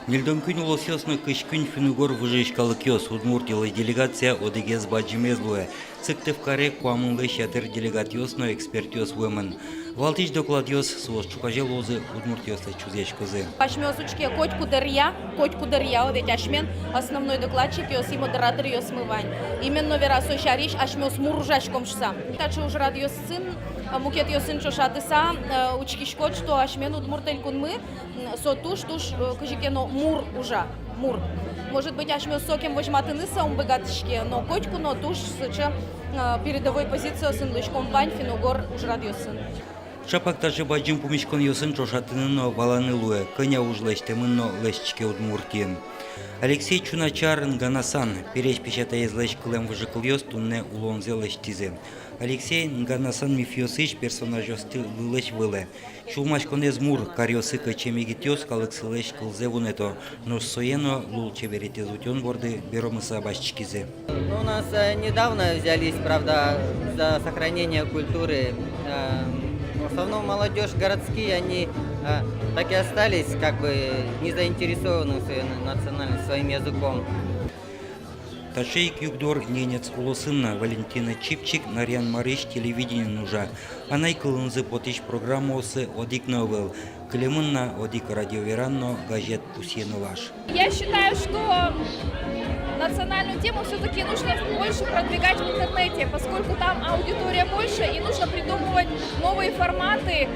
Нильдон күн улосёсно кыш күн финугор выжишкалыкёс удмуртилы делегация одегез баджимезлуэ. Цыктыв каре куамунлы шатыр делегатёсно экспертёс вымын. Валтич докладёс суос чукажел озы удмуртёслы чузешкозы. Ашмёсучке коть кудырья, вот эти ашмен, основной докладчик, йос и модератор, йос смывань. Именно верасой шариш, ашмёс муружашком шса. Также уже рад йос сын, мукет йос сын чошатыса, учкишкот, что ашмен удмуртель кунмы, со туш, кожикено мур ужа, мур. Может быть, ашмёс сокем возьматыныса умбыгатышке, но котьку, но туш, сыча передовой позиции сын лыч компань, финугор уже рад йос сын. Шапактажы баджим пумишкон йосын чошатыныно баланылуэ, коня ужлэштемынно лэшчке удмуртиен. Алексей Чуначар Нганасан переч печатая злэч кылэм выжыкыл йос тунне улонзе лэштизе. Алексей Нганасан мифиосыч персонажосты лылэч вылэ. Чулмашкон эзмур карьосы качемигитёс калыксы лэч кылзе вунето, но соено лул чеверетезутён борды беромыса башчикизе. У нас недавно взялись, правда, за сохранение культуры. В основном молодежь городские, они так и остались как бы не заинтересованы в своей национальности, своим языком. Ташейк югдор ненец улосынна Валентина Чипчик нарян марыш телевидение нужа. Анай кылынзы потиш программосы одик новел. Клемынна одик радиоверанно газет пусьеноваш. Я считаю, что национальную тему все-таки нужно больше продвигать в интернете, поскольку там аудитория больше и нужно придумывать новые форматы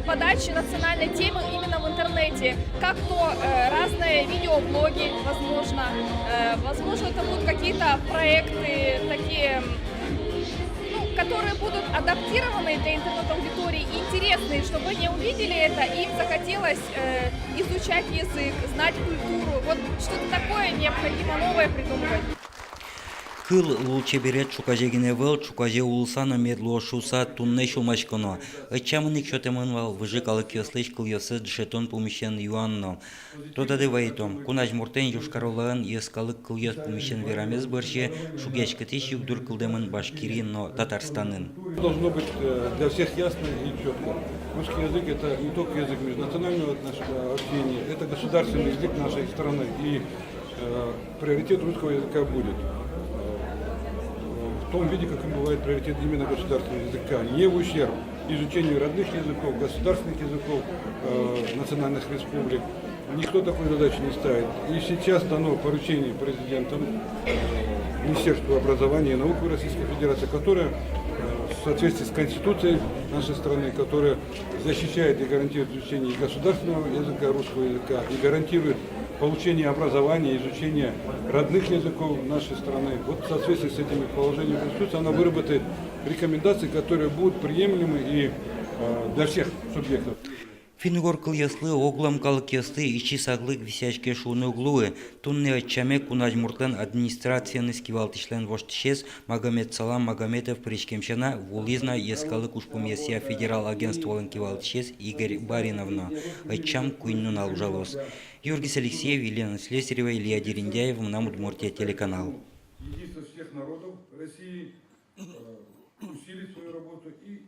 подачи национальной темы именно в интернете. Как то разные видеоблоги, возможно. Возможно, это будут какие-то проекты такие, которые будут адаптированы для интернет-аудитории, интересные, чтобы они увидели это, и им захотелось изучать язык, знать культуру. Вот что-то такое необходимо новое придумывать. Кыл лучше берет чукажегине вел, чукаже улсана медло шуса тунне шумашконо. Ачамыник шотемынвал выжикалык йослыч кыл йосы дшетон помещен юанно. Тодады вайтом, кунаж муртен юшкаролан ескалык кыл йос помещен верамез бырше, шугешкатиш югдур кылдемын Башкирин, но Татарстанын. Должно быть для всех ясно и четко. Русский язык – это не только язык межнационального общения, это государственный язык нашей страны. И приоритет русского языка будет в том виде, каким бывает приоритет именно государственного языка, не в ущерб изучению родных языков, государственных языков национальных республик. Никто такой задачи не ставит. И сейчас дано поручение президентом Министерству образования и науки Российской Федерации, которое в соответствии с Конституцией нашей страны, которая защищает и гарантирует изучение государственного языка, русского языка, и гарантирует получение образования, изучение родных языков нашей страны. Вот в соответствии с этими положениями Конституции она выработает рекомендации, которые будут приемлемы и для всех субъектов. Фингор кыл яслы оглам калык яслы ичи саглык висячке шуны углуы. Тунне отчаме кунаж муртан администрацияны скивалтишлен воштишес Магомед Салам Магометов причкемшана вулизна ескалык ушпумесия федерал агентстволын кивалтишес Игорь Бариновна. Отчам куйнун алужалос. Юргис Алексеев, Елена Слесарева, Илья Дериндяев, нам Удмуртия телеканал. Единство всех народов России усилит свою работу и